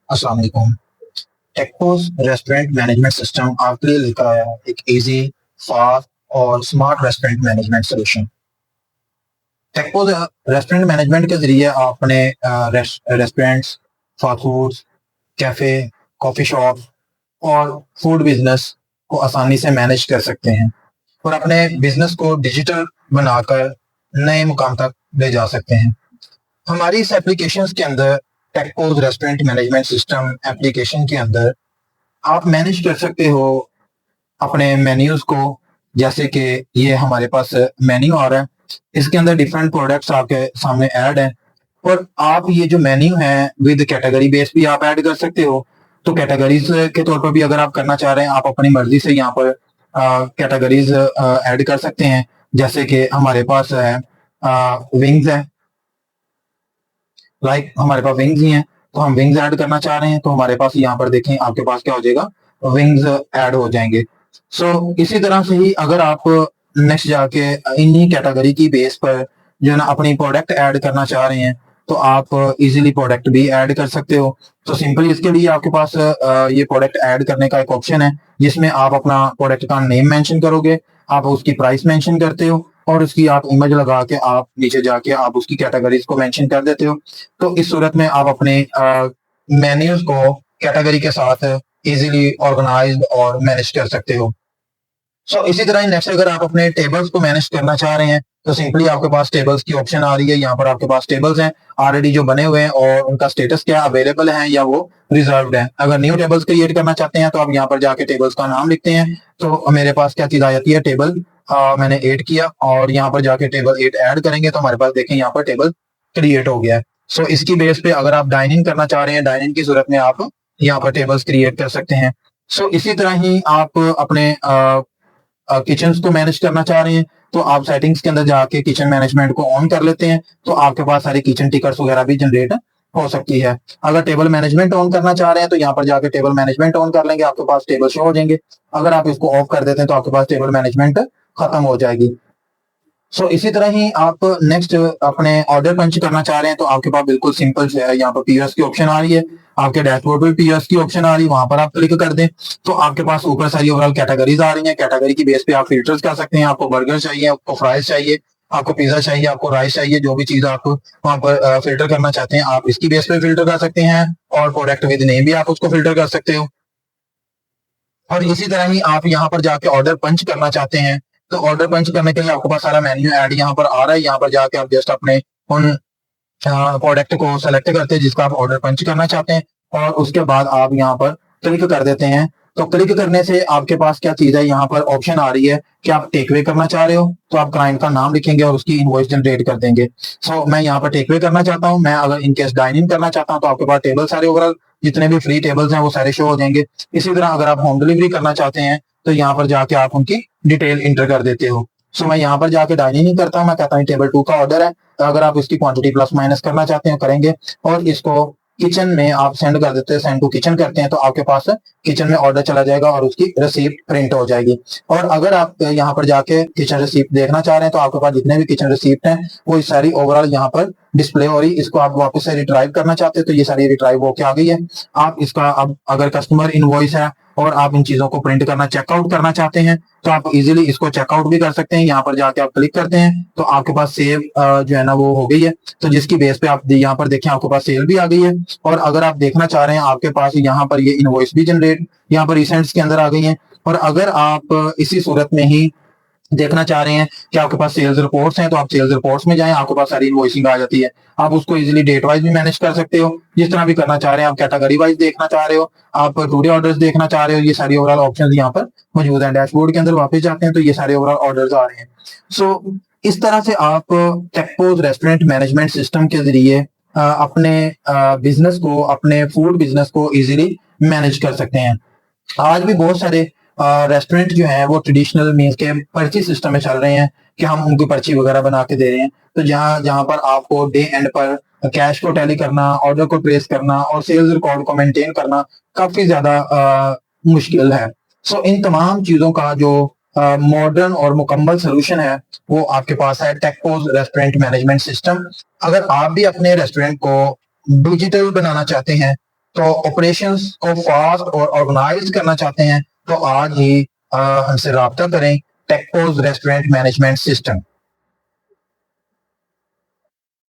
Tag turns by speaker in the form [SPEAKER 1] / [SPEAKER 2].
[SPEAKER 1] अस्सलाम वालेकुम। टेकपोस restaurant management system आपके लिए लेकर आया है एक इजी, फास्ट और smart restaurant management solution. TechPOS restaurant management के जरिए आप अपने restaurants, fast foods, cafe, coffee shop और फूड बिजनेस को आसानी से मैनेज कर सकते हैं और अपने बिजनेस को डिजिटल बनाकर नए मुकाम तक ले जा सकते हैं। हमारी इस एप्लीकेशन के अंदर टेकपोस रेस्टोरेंट मैनेजमेंट सिस्टम एप्लीकेशन के अंदर आप मैनेज कर सकते हो अपने मेन्यूज को। जैसे कि ये हमारे पास मेन्यू आ रहा है, इसके अंदर डिफरेंट प्रोडक्ट्स आपके सामने ऐड हैं और आप ये जो मेन्यू है विद कैटेगरी बेस भी आप ऐड कर सकते हो। तो कैटेगरीज के तौर पर भी अगर आप करना चाह रहे हैं, आप अपनी मर्जी से यहाँ पर कैटेगरीज ऐड कर सकते हैं। जैसे कि हमारे पास है विंग्स है, हमारे पास विंग्स ही हैं, तो हम विंग्स ऐड करना चाह रहे हैं तो हमारे पास यहाँ पर देखें आपके पास क्या हो जाएगा, विंग्स ऐड हो जाएंगे। इसी तरह से ही अगर आप नेक्स्ट जाके इन्हीं कैटेगरी की बेस पर जो है ना अपनी प्रोडक्ट ऐड करना चाह रहे हैं तो आप इजीली प्रोडक्ट भी ऐड कर सकते हो। तो सिंपली इसके लिए आपके पास ये प्रोडक्ट ऐड करने का एक ऑप्शन है जिसमें आप अपना प्रोडक्ट का नेम मेंशन करोगे, आप उसकी प्राइस मेंशन करते हो और उसकी आप इमेज लगा के आप नीचे जाके आप उसकी कैटेगरीज को मेंशन कर देते हो। तो इस सूरत में आप अपने मेन्यूज को कैटेगरी के साथ इजीली ऑर्गेनाइज्ड और मैनेज कर सकते हो। इसी तरह ही नेक्स्ट अगर आप अपने टेबल्स को मैनेज करना चाह रहे हैं तो सिंपली आपके पास टेबल्स की ऑप्शन आ रही है। यहाँ पर आपके पास टेबल्स हैं ऑलरेडी जो बने हुए हैं और उनका स्टेटस क्या अवेलेबल है या वो रिजर्व्ड है। अगर न्यू टेबल्स क्रिएट करना चाहते हैं तो आप यहाँ पर जाके टेबल्स का नाम लिखते हैं। तो मेरे पास क्या चीज आ जाती है, टेबल मैंने ऐड किया और यहाँ पर जाके टेबल 8 ऐड करेंगे तो हमारे पास देखें यहाँ पर टेबल क्रिएट हो गया है। इसकी बेस पे अगर आप डाइनिंग करना चाह रहे हैं, डाइनिंग की सूरत में आप यहाँ पर टेबल्स क्रिएट कर सकते हैं। इसी तरह ही आप अपने किचन को मैनेज करना चाह रहे हैं तो आप सेटिंग्स के अंदर जाके किचन मैनेजमेंट को ऑन कर लेते हैं तो आपके पास सारी किचन टिकट्स वगैरह भी जनरेट हो सकती है। अगर टेबल मैनेजमेंट ऑन करना चाह रहे हैं तो यहाँ पर जाके टेबल मैनेजमेंट ऑन कर लेंगे, आपके पास टेबल शो हो जाएंगे। अगर आप इसको ऑफ कर देते हैं तो आपके पास टेबल मैनेजमेंट खत्म हो जाएगी। इसी तरह ही आप नेक्स्ट अपने ऑर्डर पंच करना चाह रहे हैं तो आपके पास बिल्कुल सिंपल से है, यहाँ पर पीओएस की ऑप्शन आ रही है, आपके डैशबोर्ड पे पीओएस की ऑप्शन आ रही है, वहां पर आप क्लिक कर दें तो आपके पास ऊपर सारी ओवरऑल कैटेगरीज आ रही हैं। कैटेगरी की बेस पे आप फिल्टर्स कर सकते हैं, आपको बर्गर चाहिए, आपको फ्राइज चाहिए, आपको पिज्जा चाहिए, आपको राइस चाहिए, जो भी चीज आप वहां पर फिल्टर करना चाहते हैं आप इसकी बेस पे फिल्टर कर सकते हैं और प्रोडक्ट विद नेम भी आप उसको फिल्टर कर सकते हो। और इसी तरह ही आप यहाँ पर जाके ऑर्डर पंच करना चाहते हैं तो ऑर्डर पंच करने के लिए आपके पास सारा मेन्यू ऐड यहाँ पर आ रहा है। यहाँ पर जाके आप जस्ट अपने उन प्रोडक्ट को सेलेक्ट करते हैं जिसका आप ऑर्डर पंच करना चाहते हैं और उसके बाद आप यहाँ पर क्लिक कर देते हैं। तो क्लिक करने से आपके पास क्या चीज है, यहाँ पर ऑप्शन आ रही है कि आप टेकवे करना चाह रहे हो तो आप क्लाइंट का नाम लिखेंगे और उसकी इनवॉइस जनरेट कर देंगे। मैं यहाँ पर टेकवे करना चाहता हूँ, मैं अगर इनकेस डाइनिंग करना चाहता हूँ तो आपके पास टेबल सारे ओवरऑल जितने भी फ्री टेबल्स हैं वो सारे शो हो जाएंगे। इसी तरह अगर आप होम डिलीवरी करना चाहते हैं तो यहाँ पर जाके आप उनकी डिटेल इंटर कर देते हो। मैं यहाँ पर जाके डाइनिंग नहीं करता हूँ, मैं कहता हूँ टेबल 2 का ऑर्डर है। अगर आप इसकी क्वांटिटी प्लस माइनस करना चाहते हैं करेंगे और इसको किचन में आप सेंड कर देते हैं, सेंड टू किचन करते हैं तो आपके पास किचन में ऑर्डर चला जाएगा और उसकी रिसीप्ट प्रिंट हो जाएगी। और अगर आप यहाँ पर जाके किचन रिसीप्ट देखना चाह रहे हैं तो आपके पास जितने भी किचन रिसीप्ट हैं वो सारी ओवरऑल यहाँ पर डिस्प्ले हो रही। इसको आप वापस से रिट्राइव करना चाहते हैं तो ये सारी रिट्राइव होके आ गई है। आप इसका अब अगर कस्टमर इनवॉइस है और आप इन चीजों को प्रिंट करना, चेकआउट करना चाहते हैं तो आप इजीली इसको चेकआउट भी कर सकते हैं। यहाँ पर जाके आप क्लिक करते हैं तो आपके पास सेव जो है ना वो हो गई है। तो जिसकी बेस पे आप यहाँ पर देखें आपके पास सेल भी आ गई है। और अगर आप देखना चाह रहे हैं आपके पास यहाँ पर ये इनवॉइस भी जनरेट यहाँ पर रिसेंट्स के अंदर आ गई है। और अगर आप इसी सूरत में ही देखना चाह रहे हैं कि आपके पास सेल्स रिपोर्ट्स हैं तो आप सेल्स रिपोर्ट्स में जाएं, आपके पास सारी इनवॉइसिंग आ जाती है। आप उसको इजीली डेट वाइज भी मैनेज कर सकते हो, जिस तरह भी करना चाह रहे हैं। आप कैटेगरी वाइज देखना चाह रहे हो, आप टुडे ऑर्डर्स देखना चाह रहे हो, ये सारी ओवरऑल ऑप्शंस यहाँ पर मौजूद हैं। डैशबोर्ड के अंदर वापस जाते हैं तो ये सारे ओवरऑल ऑर्डर्स आ रहे हैं। इस तरह से आप टेकपोस रेस्टोरेंट मैनेजमेंट सिस्टम के जरिए अपने बिजनेस को, अपने फूड बिजनेस को इजीली मैनेज कर सकते हैं। आज भी बहुत सारे रेस्टोरेंट जो हैं वो ट्रेडिशनल मीन्स के पर्ची सिस्टम में चल रहे हैं कि हम उनकी पर्ची वगैरह बना के दे रहे हैं। तो जहां जहां पर आपको डे एंड पर कैश को टैली करना, ऑर्डर को ट्रेस करना और सेल्स रिकॉर्ड को मेंटेन करना काफी ज्यादा मुश्किल है। इन तमाम चीजों का जो मॉडर्न और मुकम्मल सोल्यूशन है वो आपके पास है टेकपोस रेस्टोरेंट मैनेजमेंट सिस्टम। अगर आप भी अपने रेस्टोरेंट को डिजिटल बनाना चाहते हैं तो ऑपरेशंस को फास्ट और ऑर्गेनाइज करना चाहते हैं तो आज ही हमसे रब्ता करें टेकपोज रेस्टोरेंट मैनेजमेंट सिस्टम।